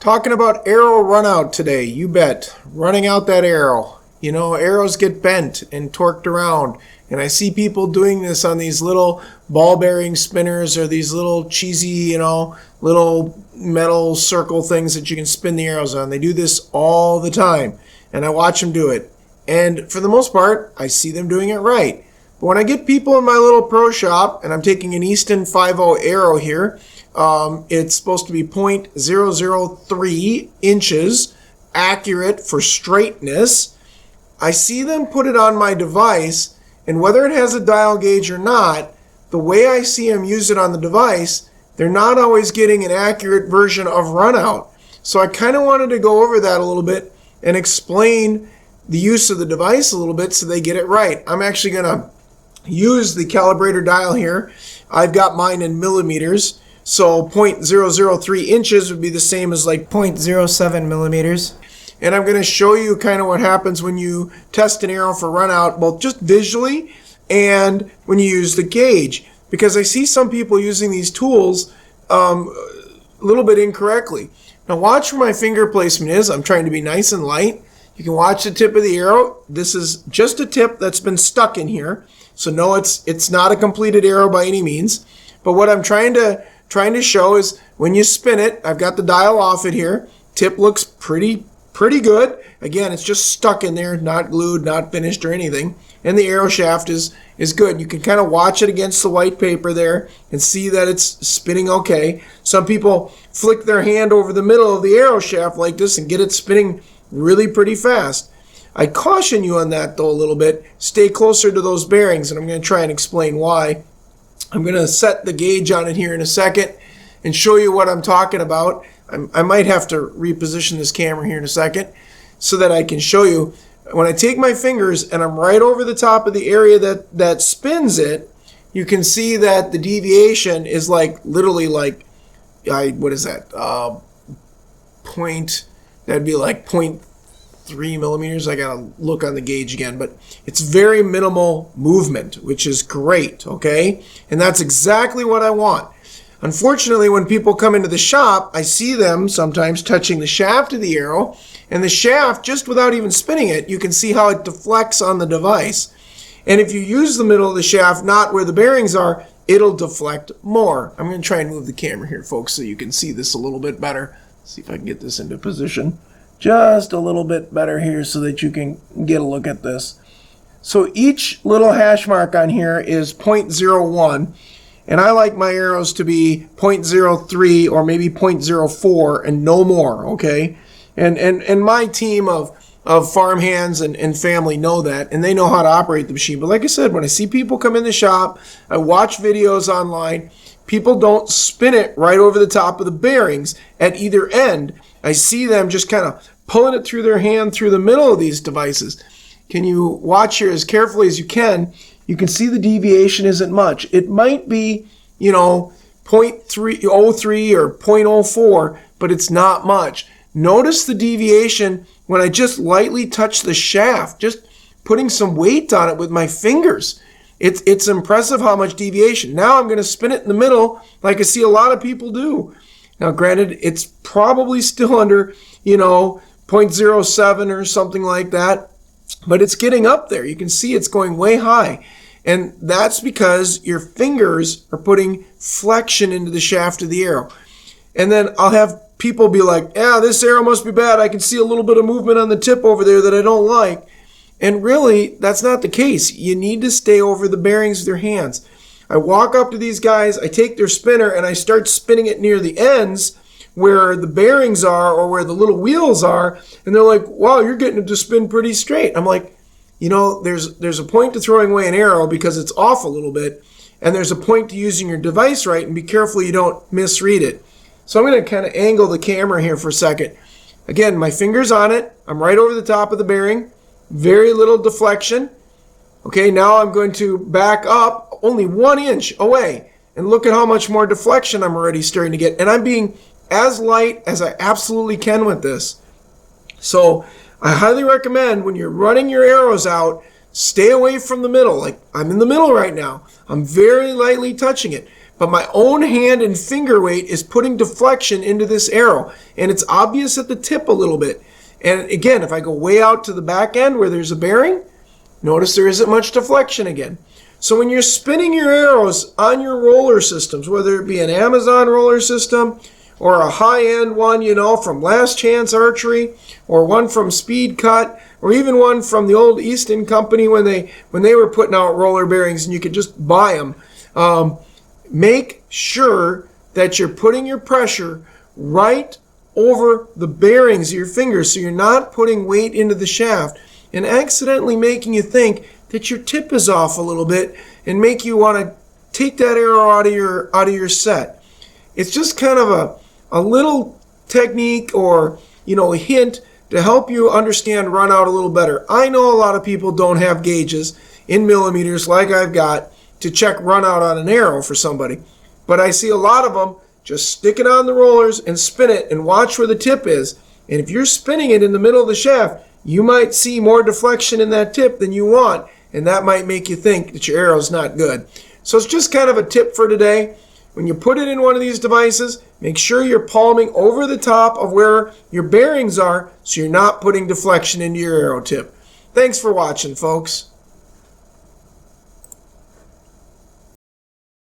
Talking about arrow run out today, you bet. Running out that arrow. You know, arrows get bent and torqued around. And I see people doing this on these little ball bearing spinners or these little cheesy, little metal circle things that you can spin the arrows on. They do this all the time. And I watch them do it. And for the most part, I see them doing it right. But when I get people in my little pro shop, and I'm taking an Easton 5.0 arrow here, it's supposed to be 0.003 inches accurate for straightness. I see them put it on my device, and whether it has a dial gauge or not, the way I see them use it on the device, they're not always getting an accurate version of run out. So I kind of wanted to go over that a little bit and explain the use of the device a little bit so they get it right. I'm actually going to use the calibrator dial here. I've got mine in millimeters. So 0.003 inches would be the same as like 0.07 millimeters. And I'm going to show you kind of what happens when you test an arrow for run out, both just visually and when you use the gauge. Because I see some people using these tools a little bit incorrectly. Now watch where my finger placement is. I'm trying to be nice and light. You can watch the tip of the arrow. This is just a tip that's been stuck in here. So no, it's not a completed arrow by any means. But what I'm trying to show is when you spin it, I've got the dial off it here. Tip looks pretty good. Again, it's just stuck in there, not glued, not finished or anything. And the arrow shaft is good. You can kind of watch it against the white paper there and see that it's spinning okay. Some people flick their hand over the middle of the arrow shaft like this and get it spinning really pretty fast. I caution you on that though a little bit. Stay closer to those bearings, and I'm going to try and explain why. I'm going to set the gauge on it here in a second and show you what I'm talking about. I might have to reposition this camera here in a second so that I can show you. When I take my fingers and I'm right over the top of the area that spins it, you can see that the deviation is literally what is that? That'd be like 0.3 millimeters. I gotta look on the gauge again, but it's very minimal movement, which is great, okay? And that's exactly what I want. Unfortunately, when people come into the shop, I see them sometimes touching the shaft of the arrow, and the shaft, just without even spinning it, you can see how it deflects on the device. And if you use the middle of the shaft, not where the bearings are, it'll deflect more. I'm going to try and move the camera here, folks, so you can see this a little bit better. See if I can get this into position just a little bit better here so that you can get a look at this. So each little hash mark on here is 0.01. And I like my arrows to be 0.03 or maybe 0.04 and no more, okay? And my team of farm hands and family know that, and they know how to operate the machine. But like I said, when I see people come in the shop, I watch videos online, people don't spin it right over the top of the bearings at either end. I see them just kind of pulling it through their hand through the middle of these devices. Can you watch here as carefully as you can? You can see the deviation isn't much. It might be, 0.03 or 0.04, but it's not much. Notice the deviation when I just lightly touch the shaft, just putting some weight on it with my fingers. It's impressive how much deviation. Now I'm going to spin it in the middle like I see a lot of people do. Now, granted, it's probably still under, 0.07 or something like that, but it's getting up there. You can see it's going way high. And that's because your fingers are putting flexion into the shaft of the arrow. And then I'll have people be like, this arrow must be bad. I can see a little bit of movement on the tip over there that I don't like. And really, that's not the case. You need to stay over the bearings with your hands. I walk up to these guys, I take their spinner, and I start spinning it near the ends where the bearings are or where the little wheels are. And they're like, wow, you're getting it to spin pretty straight. I'm like, there's a point to throwing away an arrow because it's off a little bit, and there's a point to using your device right, and be careful you don't misread it. So I'm going to kind of angle the camera here for a second. Again, my finger's on it. I'm right over the top of the bearing. Very little deflection. Okay, now I'm going to back up only 1 inch away, and look at how much more deflection I'm already starting to get. And I'm being as light as I absolutely can with this. So I highly recommend when you're running your arrows out, stay away from the middle. Like I'm in the middle right now. I'm very lightly touching it. but my own hand and finger weight is putting deflection into this arrow. And it's obvious at the tip a little bit. And again, if I go way out to the back end where there's a bearing, notice there isn't much deflection again. So when you're spinning your arrows on your roller systems, whether it be an Amazon roller system or a high-end one, from Last Chance Archery, or one from Speed Cut, or even one from the old Easton Company when they were putting out roller bearings and you could just buy them, make sure that you're putting your pressure right over the bearings of your fingers so you're not putting weight into the shaft and accidentally making you think that your tip is off a little bit and make you want to take that arrow out of your set. It's just kind of a little technique or a hint to help you understand run out a little better. I know a lot of people don't have gauges in millimeters like I've got to check run out on an arrow for somebody, but I see a lot of them just stick it on the rollers and spin it and watch where the tip is. And if you're spinning it in the middle of the shaft, you might see more deflection in that tip than you want, and that might make you think that your arrow's not good. So it's just kind of a tip for today. When you put it in one of these devices, make sure you're palming over the top of where your bearings are so you're not putting deflection into your arrow tip. Thanks for watching, folks.